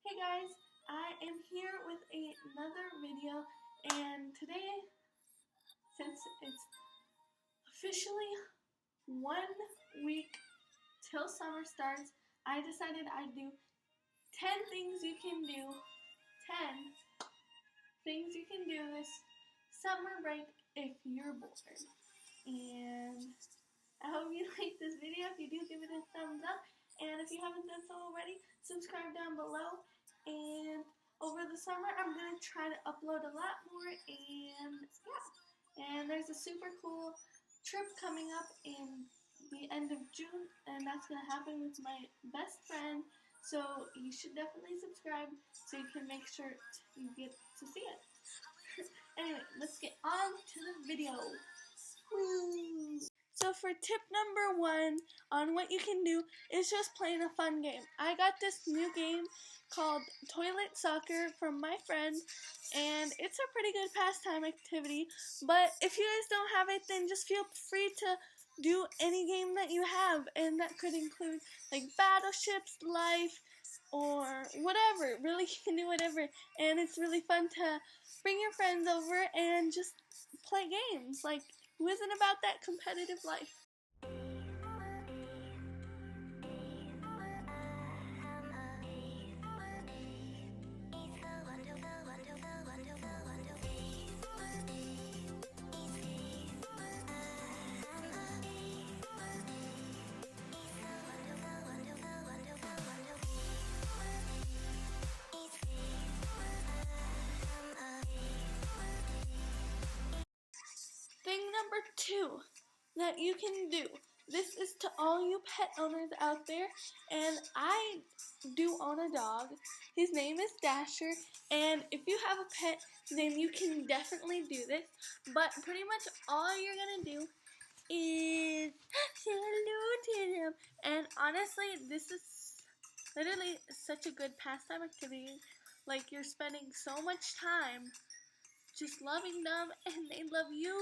Hey guys, I am here with another video, and today, since it's officially 1 week till summer starts, I decided I'd do 10 things you can do, 10 things you can do this summer break if you're bored. And I hope you like this video. If you do, give it a thumbs up. And if you haven't done so already, subscribe down below. And over the summer, I'm going to try to upload a lot more. And yeah. And there's a super cool trip coming up in the end of June. And that's going to happen with my best friend. So you should definitely subscribe so you can make sure you get to see it. Anyway, let's get on to the video. Woo! So for tip number 1 on what you can do is just playing a fun game. I got this new game called Toilet Soccer from my friend, and it's a pretty good pastime activity. But if you guys don't have it, then just feel free to do any game that you have, and that could include like Battleships, Life, or whatever. Really, you can do whatever, and it's really fun to bring your friends over and just play games. Like, who isn't about that competitive life? Thing number 2 that you can do. This is to all you pet owners out there, and I do own a dog. His name is Dasher, and if you have a pet, then you can definitely do this. But pretty much all you're gonna do is say hello to him. And honestly, this is literally such a good pastime activity. Like, you're spending so much time just loving them, and they love you,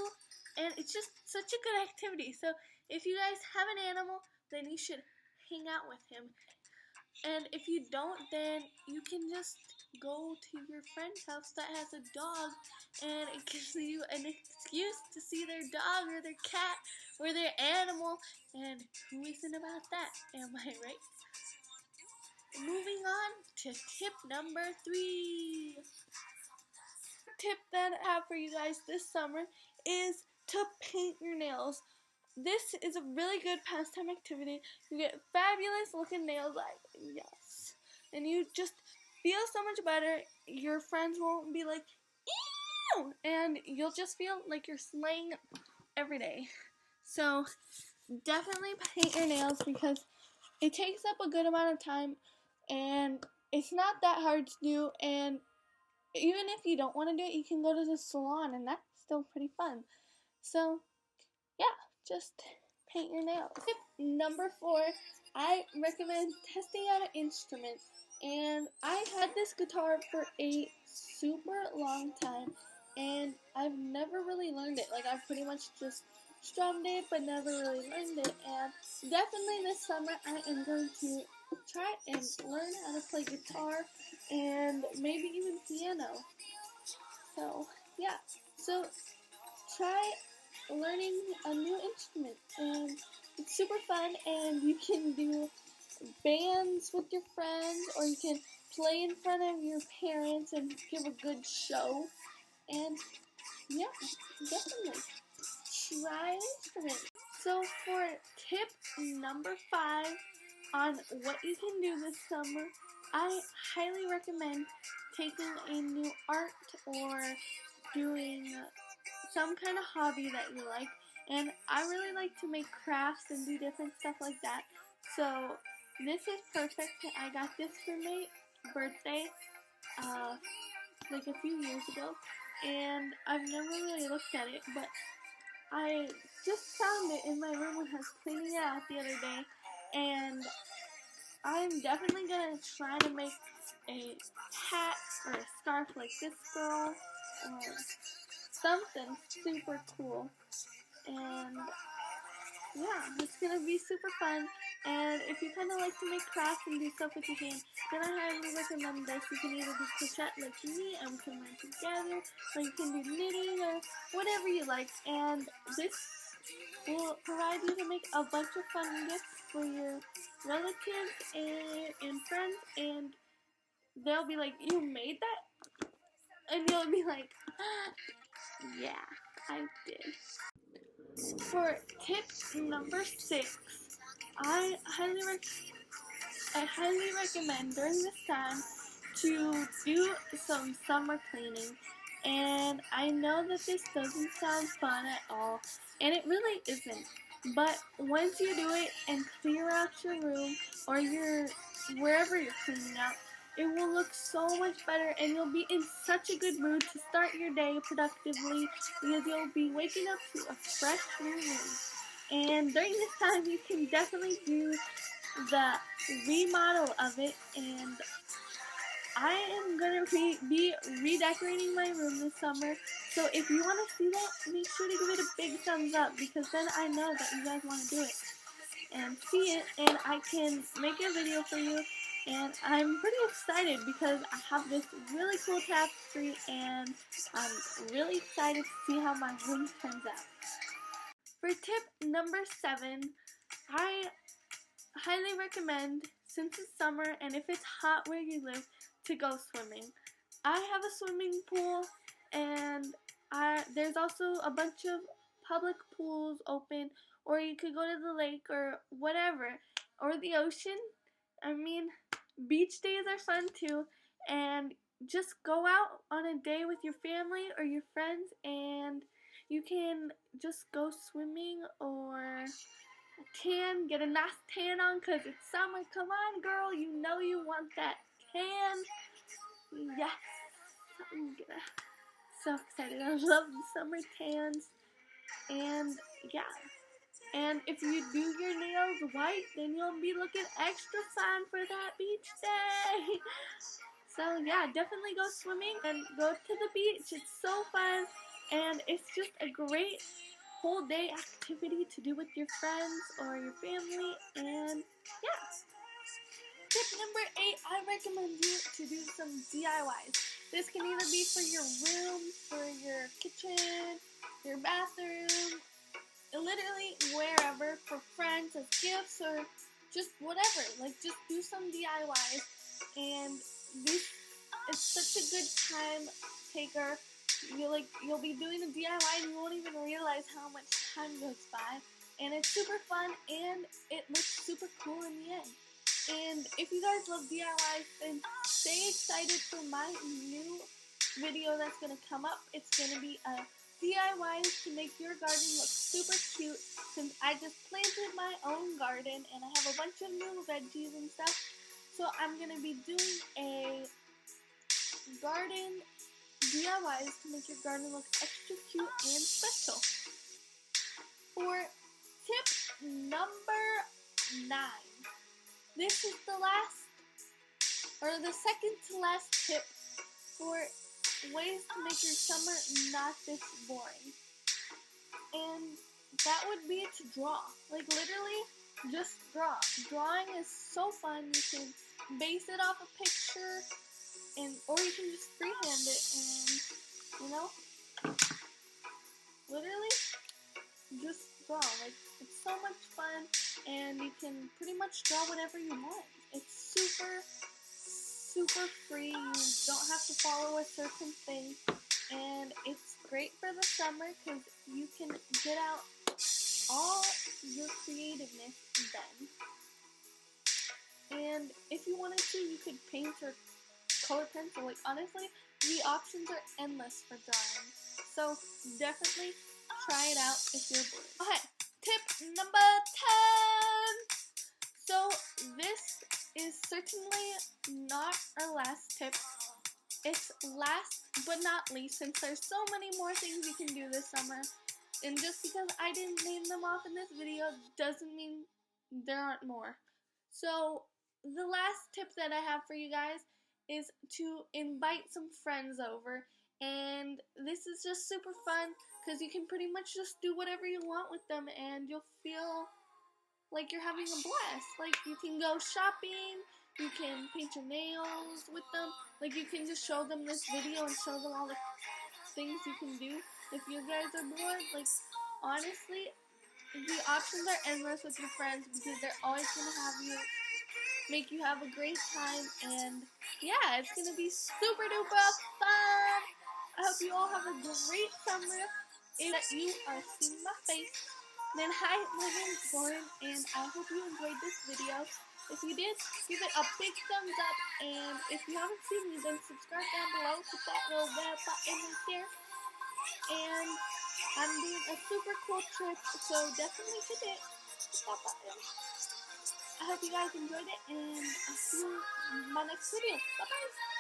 and it's just such a good activity. So if you guys have an animal, then you should hang out with him. And if you don't, then you can just go to your friend's house that has a dog, and it gives you an excuse to see their dog or their cat or their animal, and who isn't about that? Am I right? Moving on to tip number 3. Tip that I have for you guys this summer is to paint your nails. This is a really good pastime activity. You get fabulous looking nails, like, yes. And you just feel so much better. Your friends won't be like, ew! And you'll just feel like you're slaying every day. So definitely paint your nails because it takes up a good amount of time, and it's not that hard to do. And even if you don't want to do it, you can go to the salon, and that's still pretty fun. So yeah, just paint your nails. Tip number 4, I recommend testing out an instrument. And I had this guitar for a super long time, and I've never really learned it. Like, I've pretty much just strummed it, but never really learned it. And definitely this summer, I am going to try and learn how to play guitar and maybe even piano. So yeah, so try learning a new instrument, and it's super fun, and you can do bands with your friends, or you can play in front of your parents and give a good show. And yeah, definitely try an instrument. So for tip number 5 on what you can do this summer, I highly recommend taking a new art or doing some kind of hobby that you like. And I really like to make crafts and do different stuff like that. So this is perfect. I got this for my birthday like a few years ago, and I've never really looked at it, but I just found it in my room when I was cleaning it out the other day, and I'm definitely gonna try to make a hat or a scarf like this girl, or something super cool. And yeah, it's gonna be super fun. And if you kind of like to make crafts and do stuff with your hands, then I highly recommend this. You can either do crochet like me and we can learn together, or you can do knitting or whatever you like. And this will provide you to make a bunch of fun gifts for your relatives and friends, and they'll be like, "You made that?" And you'll be like, "Yeah, I did." For tip number 6, I highly recommend during this time to do some summer cleaning. And I know that this doesn't sound fun at all, and it really isn't. But once you do it and clear out your room or wherever you're cleaning out, it will look so much better, and you'll be in such a good mood to start your day productively because you'll be waking up to a fresh new mood. And during this time, you can definitely do the remodel of it, and I am going to be redecorating my room this summer. So if you want to see that, make sure to give it a big thumbs up, because then I know that you guys want to do it and see it, and I can make a video for you. And I'm pretty excited because I have this really cool tapestry, and I'm really excited to see how my room turns out. For tip number 7, I highly recommend, since it's summer and if it's hot where you live, to go swimming. I have a swimming pool, and there's also a bunch of public pools open, or you could go to the lake or whatever, or the ocean. I mean, beach days are fun too, and just go out on a day with your family or your friends, and you can just go swimming or get a nice tan on, because it's summer. Come on, girl, you know you want that tan. Yes, I'm so excited. I love the summer tans. And yeah, and if you do your nails white, then you'll be looking extra fine for that beach day. So yeah, definitely go swimming and go to the beach. It's so fun, and it's just a great whole day activity to do with your friends or your family. And yeah, tip number 8, I recommend you to do some DIYs. This can either be for your room, for your kitchen, your bathroom, literally wherever, for friends as gifts or just whatever. Like, just do some DIYs, and this is such a good time taker. You'll be doing a DIY and you won't even realize how much time goes by, and it's super fun and it looks super cool in the end. And if you guys love DIYs, then stay excited for my new video that's gonna come up. It's gonna be a DIYs to make your garden look super cute, since I just planted my own garden and I have a bunch of new veggies and stuff. So I'm gonna be doing a garden DIYs to make your garden look extra cute and special. For tip number 9, this is the second to last tip for ways to make your summer not this boring. And that would be to draw. Like, literally, just draw. Drawing is so fun. You can base it off a picture, or you can just freehand it, and literally just draw. Like, it's so much fun, and you can pretty much draw whatever you want. It's super free. You don't have to follow a certain thing, and it's great for the summer because you can get out all your creativeness then. And if you wanted to, you could paint or color pencil. Like, honestly, the options are endless for drawing. So definitely try it out if you're bored. Okay, tip number 10. So this is certainly not our last tip. It's last but not least, since there's so many more things you can do this summer. And just because I didn't name them off in this video doesn't mean there aren't more. So the last tip that I have for you guys is to invite some friends over. And this is just super fun because you can pretty much just do whatever you want with them, and you'll feel like you're having a blast. Like you can go shopping, you can paint your nails with them. Like you can just show them this video and show them all the things you can do. If you guys are bored, like honestly, the options are endless with your friends because they're always gonna make you have a great time, and yeah, it's gonna be super duper fun. I hope you all have a great summer. If you are seeing my face, then hi, my name is Lauren, and I hope you enjoyed this video. If you did, give it a big thumbs up, and if you haven't seen me, then subscribe down below, hit that little bell button right there, and I'm doing a super cool trip, so definitely hit that button. I hope you guys enjoyed it, and I'll see you in my next video. Bye-bye!